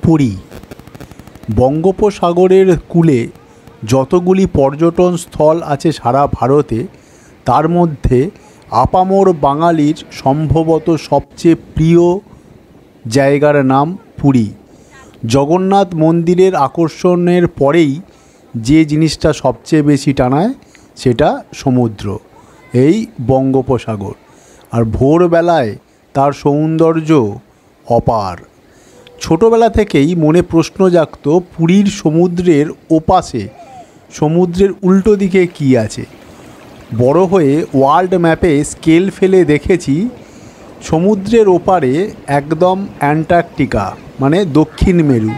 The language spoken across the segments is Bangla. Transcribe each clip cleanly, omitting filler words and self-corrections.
পুরী বঙ্গোপসাগরের কূলে যতগুলি পর্যটন স্থল আছে সারা ভারতে, তার মধ্যে আপামর বাঙালির সম্ভবত সবচেয়ে প্রিয় জায়গার নাম পুরী। জগন্নাথ মন্দিরের আকর্ষণের পরেই যে জিনিসটা সবচেয়ে বেশি টানায় সেটা সমুদ্র, এই বঙ্গোপসাগর। আর ভোরবেলায় তার সৌন্দর্য অপার। ছোটোবেলা থেকেই মনে প্রশ্ন জাগত পুরীর সমুদ্রের ওপাশে, সমুদ্রের উল্টো দিকে কী আছে। বড় হয়ে ওয়ার্ল্ড ম্যাপে স্কেল ফেলে দেখেছি সমুদ্রের ওপারে একদম অ্যান্টার্কটিকা, মানে দক্ষিণ মেরু,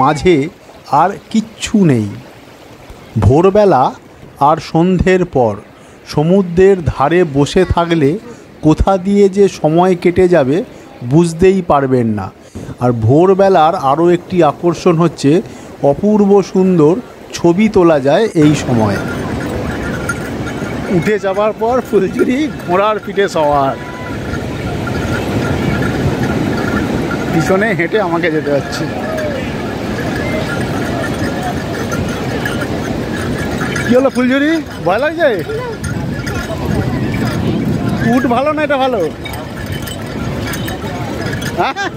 মাঝে আর কিচ্ছু নেই। ভোরবেলা আর সন্ধ্যের পর সমুদ্রের ধারে বসে থাকলে কোথা দিয়ে যে সময় কেটে যাবে বুঝতেই পারবেন না। আর ভোরবেলার আরও একটি আকর্ষণ হচ্ছে অপূর্ব সুন্দর ছবি তোলা যায় এই সময়। উঠে যাবার পর ফুলঝুরি ঘোড়ার পিঠে সওয়ার, পিছনে হেঁটে আমাকে যেতে হচ্ছে। কি হলো ফুলঝুরি, ভয় লাগছে? উট ভালো না এটা ভালো? হ্যাঁ,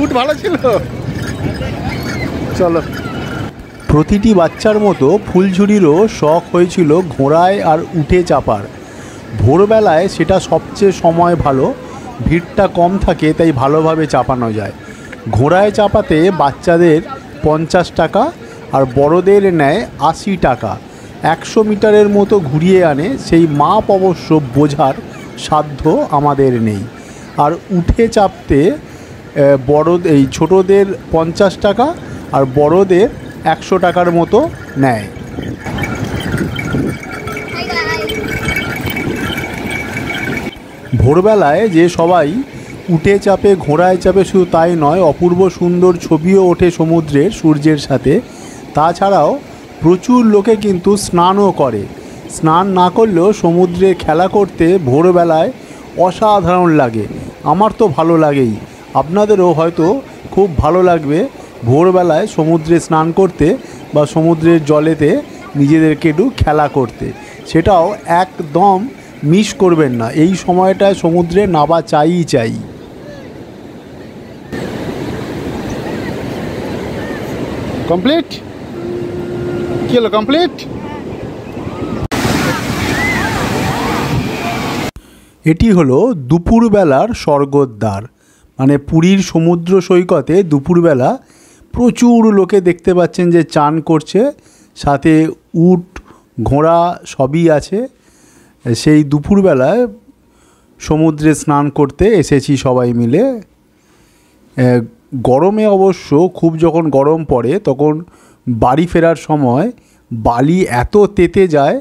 উট ভালো ছিল। চলো। প্রতিটি বাচ্চার মতো ফুলঝুরিরও শখ হয়েছিল ঘোড়ায় আর উঠে চাপার। ভোরবেলায় সেটা সবচেয়ে সময় ভালো, ভিড়টা কম থাকে, তাই ভালোভাবে চাপানো যায়। ঘোড়ায় চাপাতে বাচ্চাদের 50 টাকা আর বড়দের নেয় 80 টাকা। 100 মিটারের মতো ঘুরিয়ে আনে, সেই মাপ অবশ্য বোঝার সাধ্য আমাদের নেই। আর উঠে চাপতে এই ছোটোদের 50 টাকা আর বড়দের 100 টাকার মতো নেয়। ভোরবেলায় যে সবাই উঠে চাপে, ঘোড়ায় চাপে, শুধু তাই নয়, অপূর্ব সুন্দর ছবিও ওঠে সমুদ্রের সূর্যের সাথে। তাছাড়াও প্রচুর লোকে কিন্তু স্নানও করে। স্নান না করলেও সমুদ্রে খেলা করতে ভোরবেলায় অসাধারণ লাগে। আমার তো ভালো লাগেই, আপনাদেরও হয়তো খুব ভালো লাগবে ভোরবেলায় সমুদ্রে স্নান করতে বা সমুদ্রের জলেতে নিজেদেরকে একটু খেলা করতে। সেটাও একদম মিস করবেন না, এই সময়টায় সমুদ্রে নামা চাই চাই। কমপ্লিট? কি হলো, কমপ্লিট? এটি হলো দুপুরবেলার স্বর্গদ্বার। মানে পুরীর সমুদ্র সৈকতে দুপুরবেলা প্রচুর লোকে দেখতে পাচ্ছেন যে চান করছে, সাথে উট ঘোড়া সবই আছে। সেই দুপুরবেলায় সমুদ্রে স্নান করতে এসেছি সবাই মিলে। গরমে অবশ্য খুব যখন গরম পড়ে তখন বাড়ি ফেরার সময় বালি এত তেতে যায়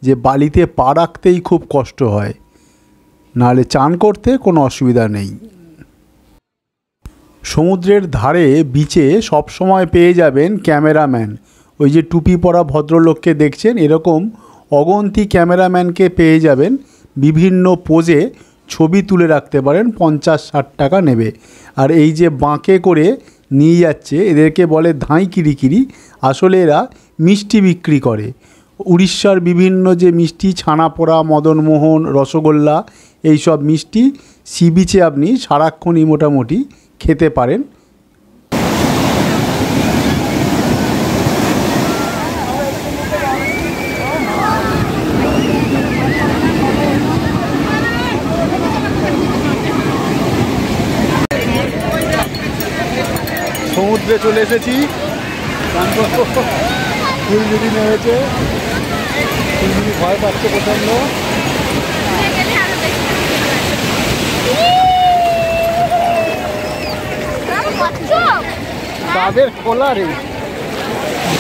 যে বালিতে পা রাখতেই খুব কষ্ট হয়, নাহলে চান করতে কোনো অসুবিধা নেই। সমুদ্রের ধারে বিচে সবসময় পেয়ে যাবেন ক্যামেরাম্যান। ওই যে টুপি পরা ভদ্রলোককে দেখছেন, এরকম অগন্তি ক্যামেরাম্যানকে পেয়ে যাবেন। বিভিন্ন পোজে ছবি তুলে রাখতে পারেন, 50-60 টাকা নেবে। আর এই যে বাঁকে করে নিয়ে যাচ্ছে, এদেরকে বলে ধাঁই কিরিকিরি। আসলে এরা মিষ্টি বিক্রি করে। উড়িষ্যার বিভিন্ন যে মিষ্টি, ছানাপোড়া, মদনমোহন, রসগোল্লা, এইসব মিষ্টি সি বিচে আপনি সারাক্ষণই মোটামুটি খেতে পারেন। সমুদ্রে চলে এসেছি, ফুলঝুরি নেমেছে, ফুলঝুরি ভয় পাচ্ছে প্রচণ্ড। ডাবের খোলা রে,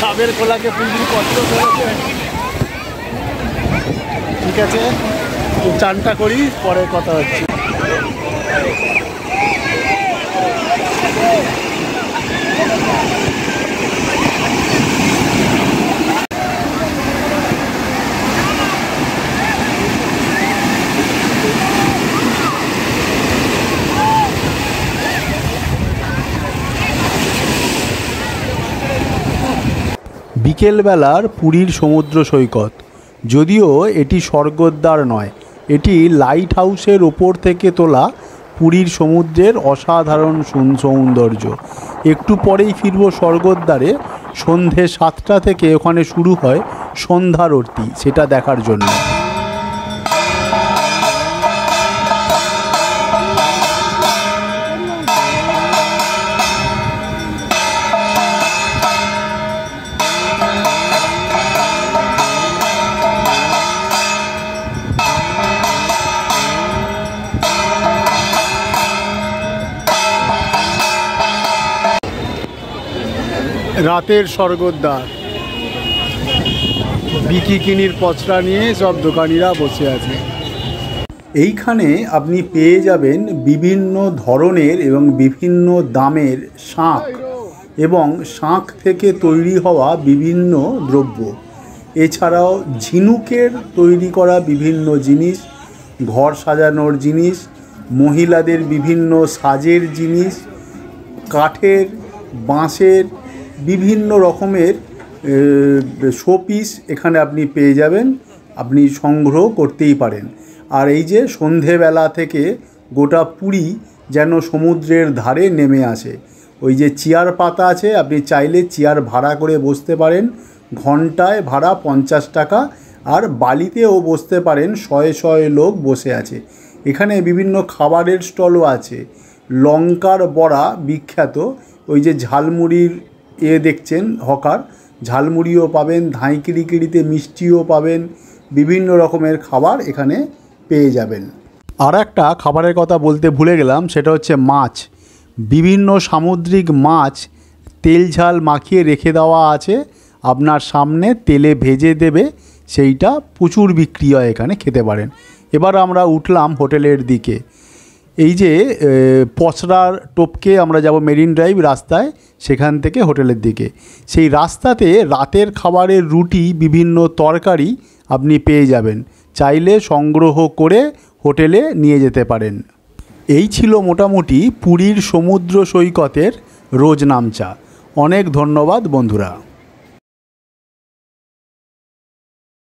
ডাবের খোলাকে ফুলঝুরি কষ্ট করেছে। ঠিক আছে, চানটা করি, পরে কথা হচ্ছে। বিকেলবেলার পুরীর সমুদ্র সৈকত, যদিও এটি স্বর্গদ্বার নয়, এটি লাইট হাউসের ওপর থেকে তোলা পুরীর সমুদ্রের অসাধারণ সৌন্দর্য। একটু পরেই ফিরব স্বর্গদ্বারে। সন্ধে 7টা থেকে ওখানে শুরু হয় সন্ধ্যারতি, সেটা দেখার জন্য। রাতের স্বর্গদ্বার, বিকিনির পচরা নিয়ে সব দোকানিরা বসে আছে। এইখানে আপনি পেয়ে যাবেন বিভিন্ন ধরনের এবং বিভিন্ন দামের শাঁখ এবং শাঁখ থেকে তৈরি হওয়া বিভিন্ন দ্রব্য। এছাড়াও ঝিনুকের তৈরি করা বিভিন্ন জিনিস, ঘর সাজানোর জিনিস, মহিলাদের বিভিন্ন সাজের জিনিস, কাঠের, বাঁশের বিভিন্ন রকমের শোপিস এখানে আপনি পেয়ে যাবেন, আপনি সংগ্রহ করতেই পারেন। আর এই যে সন্ধেবেলা থেকে গোটা পুরী যেন সমুদ্রের ধারে নেমে আসে। ওই যে চেয়ার পাতা আছে, আপনি চাইলে চেয়ার ভাড়া করে বসতে পারেন, ঘন্টায় ভাড়া 50 টাকা। আর বালিতেও বসতে পারেন, শয়ে শয়ে লোক বসে আছে। এখানে বিভিন্ন খাবারের স্টলও আছে। লঙ্কার বড়া বিখ্যাত, ওই যে ঝালমুড়ির দেখছেন হকার, ঝালমুড়িও পাবেন, ধাইকিরিকিরিতে মিষ্টিও পাবেন, বিভিন্ন রকমের খাবার এখানে পেয়ে যাবেন। আর একটা খাবারের কথা বলতে ভুলে গেলাম, সেটা হচ্ছে মাছ। বিভিন্ন সামুদ্রিক মাছ তেল ঝাল মাখিয়ে রেখে দেওয়া আছে, আপনার সামনে তেলে ভেজে দেবে, সেইটা প্রচুর বিক্রি হয়, এখানে খেতে পারেন। এবার আমরা উঠলাম হোটেলের দিকে। এই যে পচরার টপকে আমরা যাব মেরিন ড্রাইভ রাস্তায়, সেখান থেকে হোটেলের দিকে। সেই রাস্তাতে রাতের খাবারের রুটি, বিভিন্ন তরকারি আপনি পেয়ে যাবেন, চাইলে সংগ্রহ করে হোটেলে নিয়ে যেতে পারেন। এই ছিল মোটামুটি পুরীর সমুদ্র সৈকতের রোজ নামচা। অনেক ধন্যবাদ বন্ধুরা।